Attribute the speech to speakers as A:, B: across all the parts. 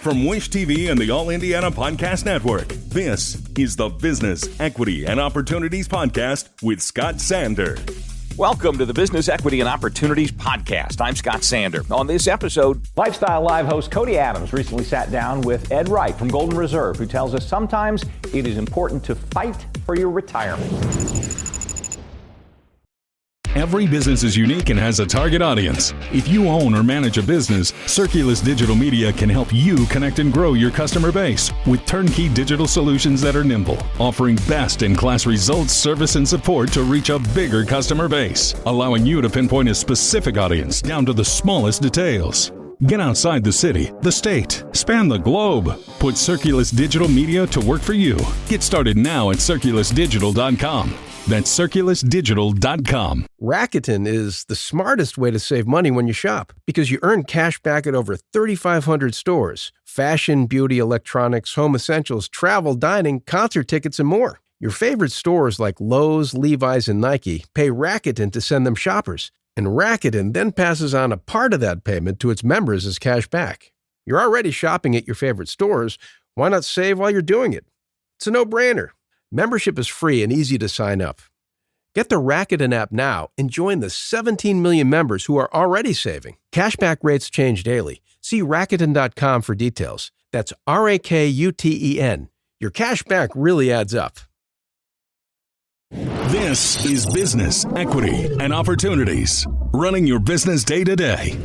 A: From Wish TV and the All Indiana Podcast Network, this is the Business, Equity, and Opportunities Podcast with Scott Sander.
B: Welcome to the Business, Equity, and Opportunities Podcast. I'm Scott Sander. On this episode,
C: Lifestyle Live host Cody Adams recently sat down with Ed Wright from Golden Reserve, who tells us sometimes it is important to fight for your retirement.
A: Every business is unique and has a target audience. If you own or manage a business, Circulus Digital Media can help you connect and grow your customer base with turnkey digital solutions that are nimble, offering best-in-class results, service, and support to reach a bigger customer base, allowing you to pinpoint a specific audience down to the smallest details. Get outside the city, the state, span the globe. Put Circulus Digital Media to work for you. Get started now at circulusdigital.com. That's circulusdigital.com.
D: Rakuten is the smartest way to save money when you shop because you earn cash back at over 3,500 stores. Fashion, beauty, electronics, home essentials, travel, dining, concert tickets, and more. Your favorite stores like Lowe's, Levi's, and Nike pay Rakuten to send them shoppers. And Rakuten then passes on a part of that payment to its members as cash back. You're already shopping at your favorite stores. Why not save while you're doing it? It's a no-brainer. Membership is free and easy to sign up. Get the Rakuten app now and join the 17 million members who are already saving. Cashback rates change daily. See Rakuten.com for details. That's Rakuten. Your cashback really adds up.
A: This is Business, Equity, and Opportunities. Running your business day to day.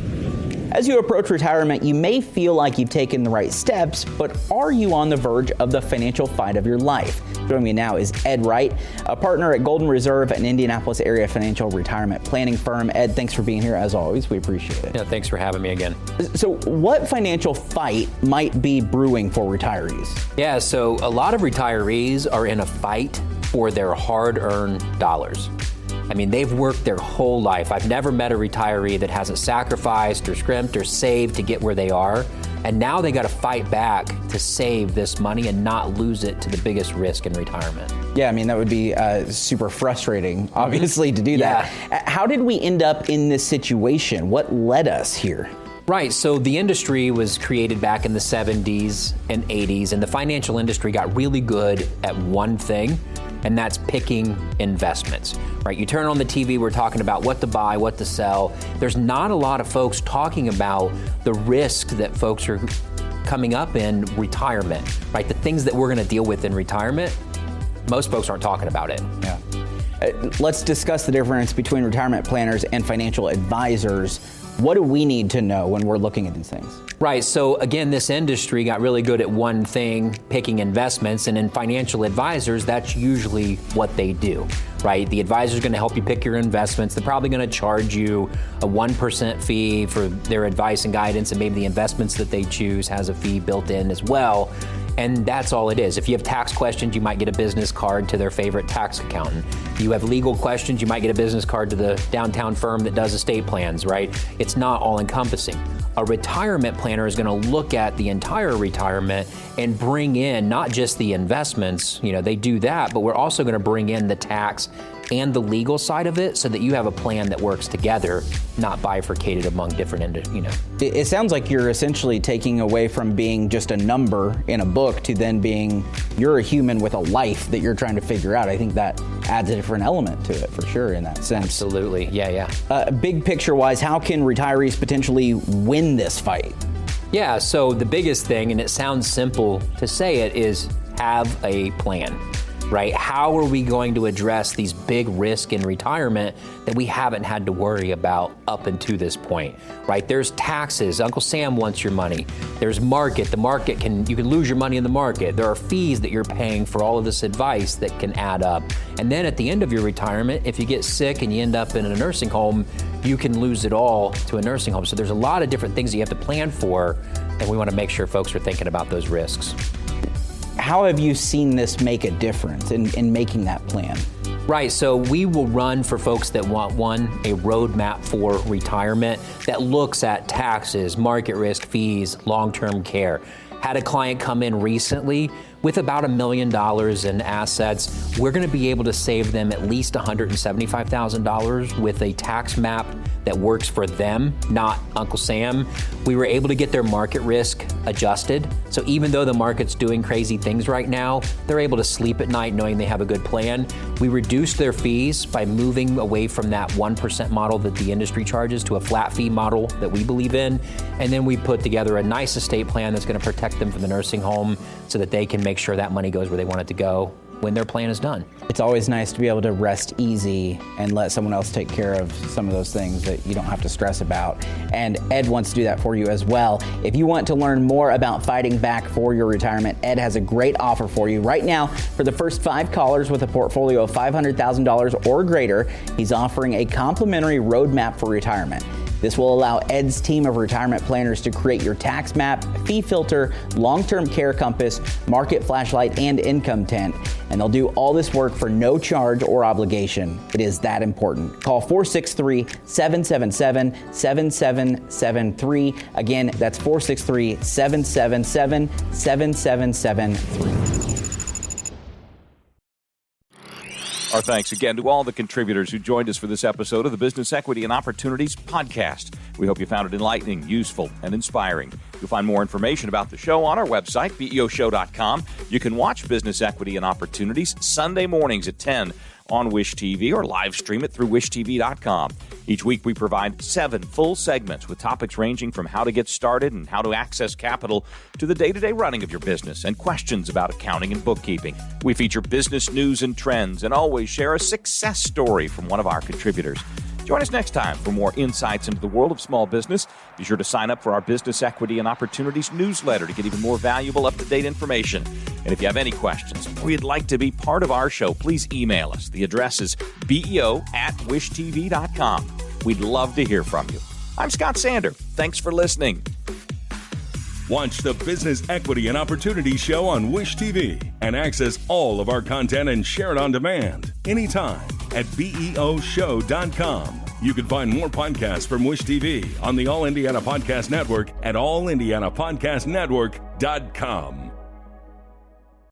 E: As you approach retirement, you may feel like you've taken the right steps, but are you on the verge of the financial fight of your life? Joining me now is Ed Wright, a partner at Golden Reserve, an Indianapolis area financial retirement planning firm. Ed, thanks for being here as always. We appreciate it.
F: Yeah, thanks for having me again.
E: So what financial fight might be brewing for retirees?
F: Yeah, so a lot of retirees are in a fight for their hard-earned dollars. I mean, they've worked their whole life. I've never met a retiree that hasn't sacrificed or scrimped or saved to get where they are. And now they got to fight back to save this money and not lose it to the biggest risk in retirement.
E: Yeah, I mean, that would be super frustrating, obviously, to do that. Yeah. How did we end up in this situation? What led us here?
F: Right, so the industry was created back in the 70s and 80s, and the financial industry got really good at one thing, and that's picking investments, right? You turn on the TV, we're talking about what to buy, what to sell. There's not a lot of folks talking about the risk that folks are coming up in retirement, right? The things that we're gonna deal with in retirement, most folks aren't talking about it.
E: Yeah. Let's discuss the difference between retirement planners and financial advisors. What do we need to know when we're looking at these things?
F: Right, so again, this industry got really good at one thing, picking investments, and in financial advisors, that's usually what they do, right? The advisor's gonna help you pick your investments. They're probably gonna charge you a 1% fee for their advice and guidance, and maybe the investments that they choose has a fee built in as well. And that's all it is. If you have tax questions, you might get a business card to their favorite tax accountant. You have legal questions, you might get a business card to the downtown firm that does estate plans, right? It's not all encompassing. A retirement planner is gonna look at the entire retirement and bring in not just the investments, they do that, but we're also gonna bring in the tax and the legal side of it so that you have a plan that works together, not bifurcated among different,
E: It sounds like you're essentially taking away from being just a number in a book to then being, you're a human with a life that you're trying to figure out. I think that adds a different element to it for sure in that sense.
F: Absolutely, yeah.
E: Big picture wise, how can retirees potentially win this fight?
F: Yeah, so the biggest thing, and it sounds simple to say it, is have a plan. Right? How are we going to address these big risks in retirement that we haven't had to worry about up until this point, right? There's taxes. Uncle Sam wants your money. There's market. The market you can lose your money in the market. There are fees that you're paying for all of this advice that can add up. And then at the end of your retirement, if you get sick and you end up in a nursing home, you can lose it all to a nursing home. So there's a lot of different things that you have to plan for, and we want to make sure folks are thinking about those risks.
E: How have you seen this make a difference in making that plan?
F: Right, so we will run for folks that want a roadmap for retirement that looks at taxes, market risk, fees, long-term care. Had a client come in recently with about $1 million in assets. We're going to be able to save them at least $175,000 with a tax map that works for them, not Uncle Sam. We were able to get their market risk adjusted. So even though the market's doing crazy things right now, they're able to sleep at night knowing they have a good plan. We reduced their fees by moving away from that 1% model that the industry charges to a flat fee model that we believe in. And then we put together a nice estate plan that's going to protect them from the nursing home so that they can make sure that money goes where they want it to go when their plan is done.
E: It's always nice to be able to rest easy and let someone else take care of some of those things that you don't have to stress about. And Ed wants to do that for you as well. If you want to learn more about fighting back for your retirement, Ed has a great offer for you. Right now, for the first 5 callers with a portfolio of $500,000 or greater, he's offering a complimentary roadmap for retirement. This will allow Ed's team of retirement planners to create your tax map, fee filter, long-term care compass, market flashlight, and income tent. And they'll do all this work for no charge or obligation. It is that important. Call 463-777-7773. Again, that's 463-777-7773.
B: Our thanks again to all the contributors who joined us for this episode of the Business Equity and Opportunities Podcast. We hope you found it enlightening, useful, and inspiring. You'll find more information about the show on our website, BEOshow.com. You can watch Business Equity and Opportunities Sunday mornings at 10 on Wish TV or live stream it through wishtv.com. Each week we provide 7 full segments with topics ranging from how to get started and how to access capital to the day-to-day running of your business and questions about accounting and bookkeeping. We feature business news and trends and always share a success story from one of our contributors. Join us next time for more insights into the world of small business. Be sure to sign up for our Business Equity and Opportunities newsletter to get even more valuable, up-to-date information. And if you have any questions or you'd like to be part of our show, please email us. The address is beo@wishtv.com. We'd love to hear from you. I'm Scott Sander. Thanks for listening.
A: Watch the Business Equity and Opportunity Show on Wish TV and access all of our content and share it on demand anytime at BEOshow.com. You can find more podcasts from Wish TV on the All Indiana Podcast Network at allindianapodcastnetwork.com.